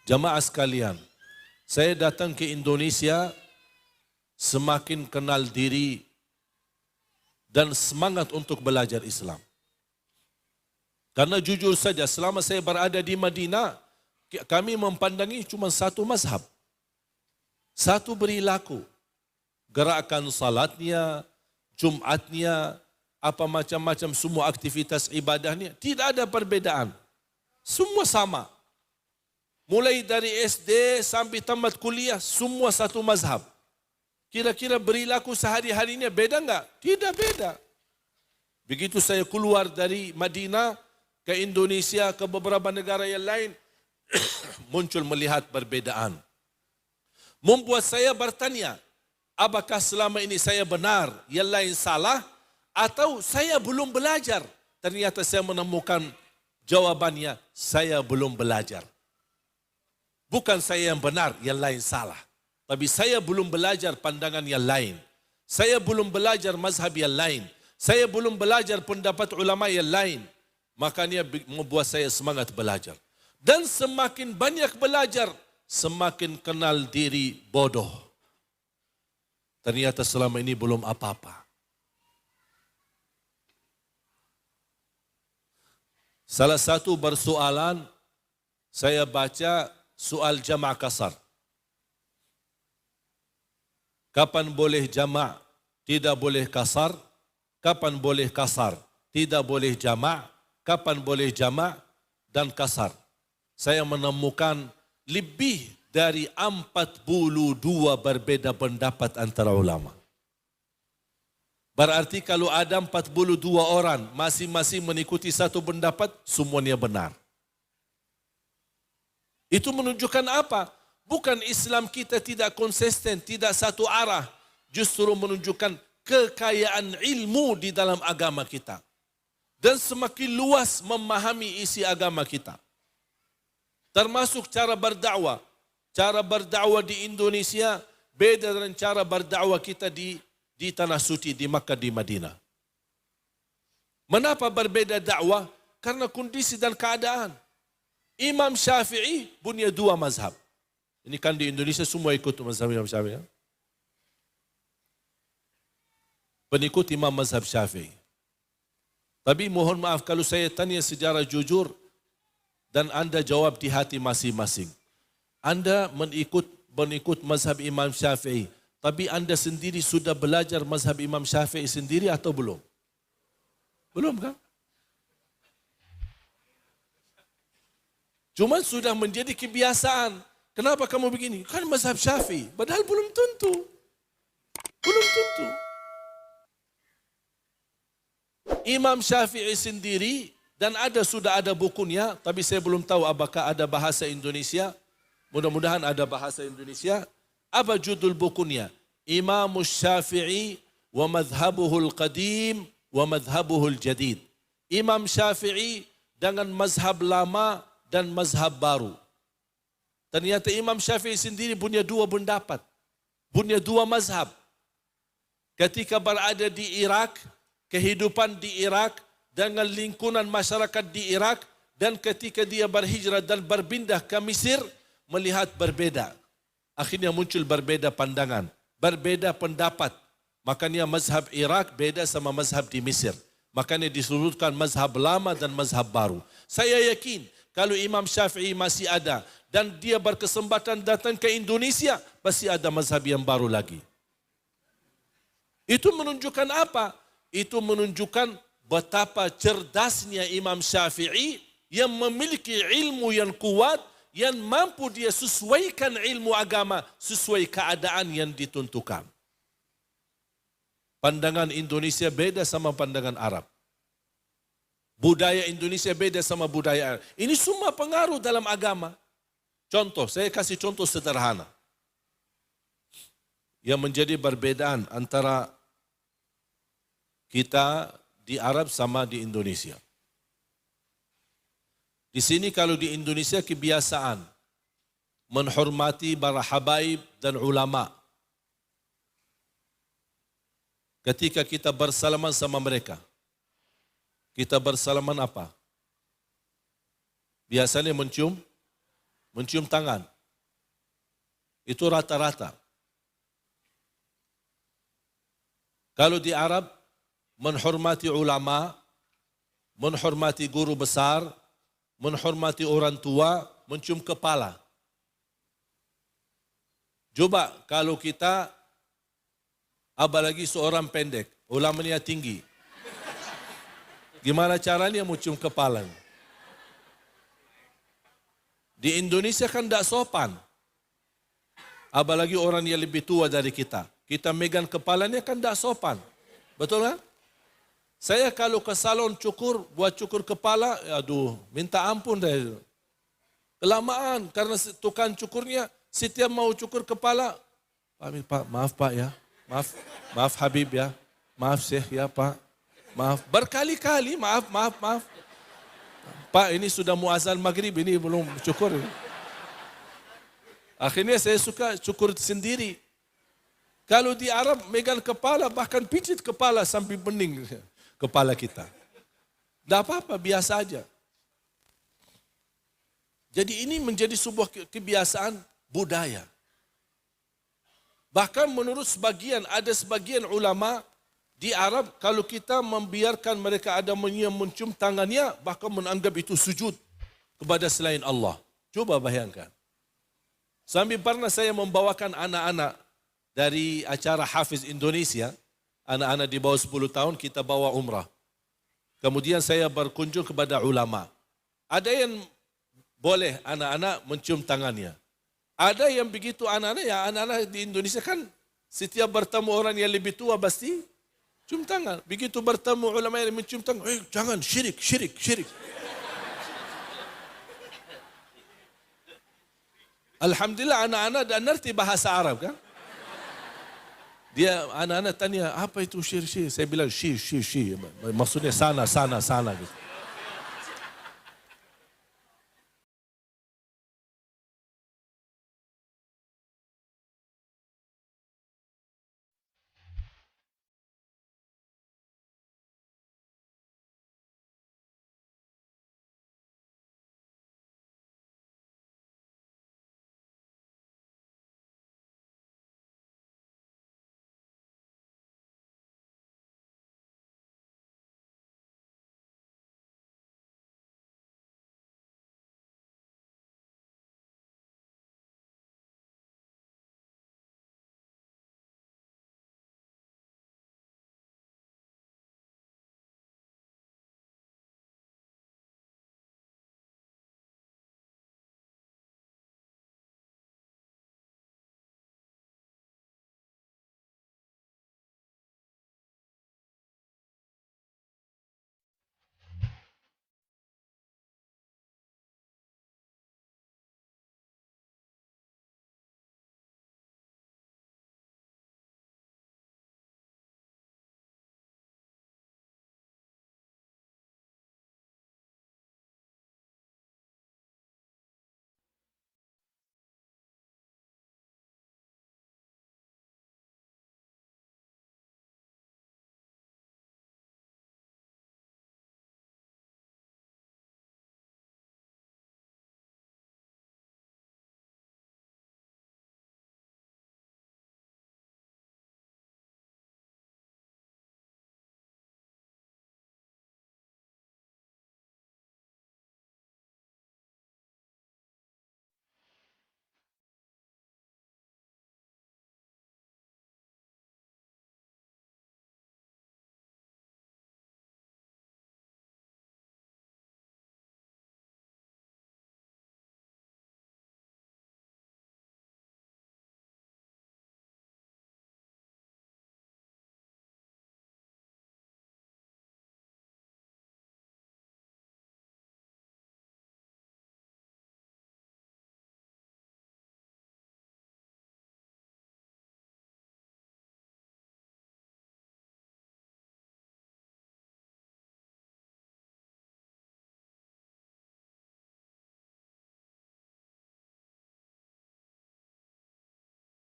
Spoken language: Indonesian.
Jamaah sekalian, saya datang ke Indonesia semakin kenal diri dan semangat untuk belajar Islam. Karena jujur saja selama saya berada di Madinah, kami mempandangi cuma satu mazhab. Satu perilaku. Gerakan salatnya, Jumatnya, apa macam-macam semua aktivitas ibadahnya. Tidak ada perbedaan. Semua sama. Mulai dari SD sampai tamat kuliah, semua satu mazhab. Kira-kira perilaku sehari-harinya beda enggak? Tidak beda. Begitu saya keluar dari Madinah ke Indonesia, ke beberapa negara yang lain, muncul melihat perbedaan. Membuat saya bertanya, apakah selama ini saya benar, yang lain salah, atau saya belum belajar? Ternyata saya menemukan jawabannya, saya belum belajar. Bukan saya yang benar, yang lain salah. Tapi saya belum belajar pandangan yang lain. Saya belum belajar mazhab yang lain. Saya belum belajar pendapat ulama yang lain. Makanya membuat saya semangat belajar. Dan semakin banyak belajar, semakin kenal diri bodoh. Ternyata selama ini belum apa-apa. Salah satu persoalan, saya baca soal jamak kasar. Kapan boleh jamak, tidak boleh kasar? Kapan boleh kasar, tidak boleh jamak? Kapan boleh jamak dan kasar? Saya menemukan lebih dari 42 berbeda pendapat antara ulama. Berarti kalau ada 42 orang, masing-masing mengikuti satu pendapat, semuanya benar. Itu menunjukkan apa? Bukan Islam kita tidak konsisten, tidak satu arah. Justru menunjukkan kekayaan ilmu di dalam agama kita. Dan semakin luas memahami isi agama kita. Termasuk cara berdakwah. Cara berdakwah di Indonesia beda dengan cara berdakwah kita di Tanah Suci, di Makkah, di Madinah. Mengapa berbeda dakwah? Karena kondisi dan keadaan. Imam Syafi'i punya dua mazhab. Ini kan di Indonesia semua ikut mazhab Imam Syafi'i. Pengikut Imam mazhab Syafi'i. Tapi mohon maaf kalau saya tanya secara jujur dan anda jawab di hati masing-masing. Anda mengikut mazhab Imam Syafi'i. Tapi anda sendiri sudah belajar mazhab Imam Syafi'i sendiri atau belum? Belum kan? Cuma sudah menjadi kebiasaan. Kenapa kamu begini? Kan mazhab Syafi'i. Padahal belum tentu. Belum tentu. Imam Syafi'i sendiri, dan sudah ada bukunya, tapi saya belum tahu apakah ada bahasa Indonesia. Mudah-mudahan ada bahasa Indonesia. Apa judul bukunya? Imam Syafi'i wa madhabuhul qadim wa madhabuhul jadid. Imam Syafi'i dengan mazhab lama dan mazhab baru. Ternyata Imam Syafi'i sendiri punya dua pendapat. Punya dua mazhab. Ketika berada di Irak, kehidupan di Irak dengan lingkungan masyarakat di Irak, dan ketika dia berhijrah dan berpindah ke Mesir, melihat berbeda. Akhirnya muncul berbeda pandangan, berbeda pendapat. Makanya mazhab Irak beda sama mazhab di Mesir. Makanya disebutkan mazhab lama dan mazhab baru. Saya yakin kalau Imam Syafi'i masih ada dan dia berkesempatan datang ke Indonesia, pasti ada mazhab yang baru lagi. Itu menunjukkan apa? Itu menunjukkan betapa cerdasnya Imam Syafi'i yang memiliki ilmu yang kuat, yang mampu dia sesuaikan ilmu agama sesuai keadaan yang ditentukan. Pandangan Indonesia beda sama pandangan Arab. Budaya Indonesia beda sama budaya Arab. Ini semua pengaruh dalam agama. Contoh, saya kasih contoh sederhana. Yang menjadi perbedaan antara kita di Arab sama di Indonesia. Di sini kalau di Indonesia kebiasaan menghormati para habaib dan ulama. Ketika kita bersalaman sama mereka, kita bersalaman apa? Biasanya mencium mencium tangan. Itu rata-rata. Kalau di Arab, menghormati ulama, menghormati guru besar, menghormati orang tua, mencium kepala. Coba kalau kita, apalagi seorang pendek, ulamanya tinggi. Gimana caranya mencium kepala? Di Indonesia kan tidak sopan. Apalagi orang yang lebih tua dari kita. Kita megang kepalanya kan tidak sopan. Betul kan? Saya kalau ke salon cukur, buat cukur kepala, aduh, minta ampun deh. Kelamaan, karena tukang cukurnya setiap mau cukur kepala, Pak, maaf Pak ya, maaf Habib ya, maaf Syekh ya Pak, maaf. Berkali-kali, maaf. Pak, ini sudah muazan maghrib, ini belum cukur. Akhirnya saya suka cukur sendiri. Kalau di Arab megang kepala, bahkan pijit kepala sampai bening kepala kita. Tidak apa-apa, biasa aja. Jadi ini menjadi sebuah kebiasaan budaya. Bahkan menurut ada sebagian ulama di Arab, kalau kita membiarkan mereka ada mencium tangannya, bahkan menganggap itu sujud kepada selain Allah. Coba bayangkan. Sambil pernah saya membawakan anak-anak dari acara Hafiz Indonesia, anak-anak di bawah 10 tahun kita bawa umrah. Kemudian saya berkunjung kepada ulama. Ada yang boleh anak-anak mencium tangannya. Ada yang begitu anak-anak di Indonesia kan setiap bertemu orang yang lebih tua pasti cium tangan. Begitu bertemu ulama yang mencium tangan, jangan syirik. Alhamdulillah anak-anak dah ngerti bahasa Arab kan? Dia anak-anak tanya, apa itu syir? Saya bilang syir. Maksudnya sana gitu.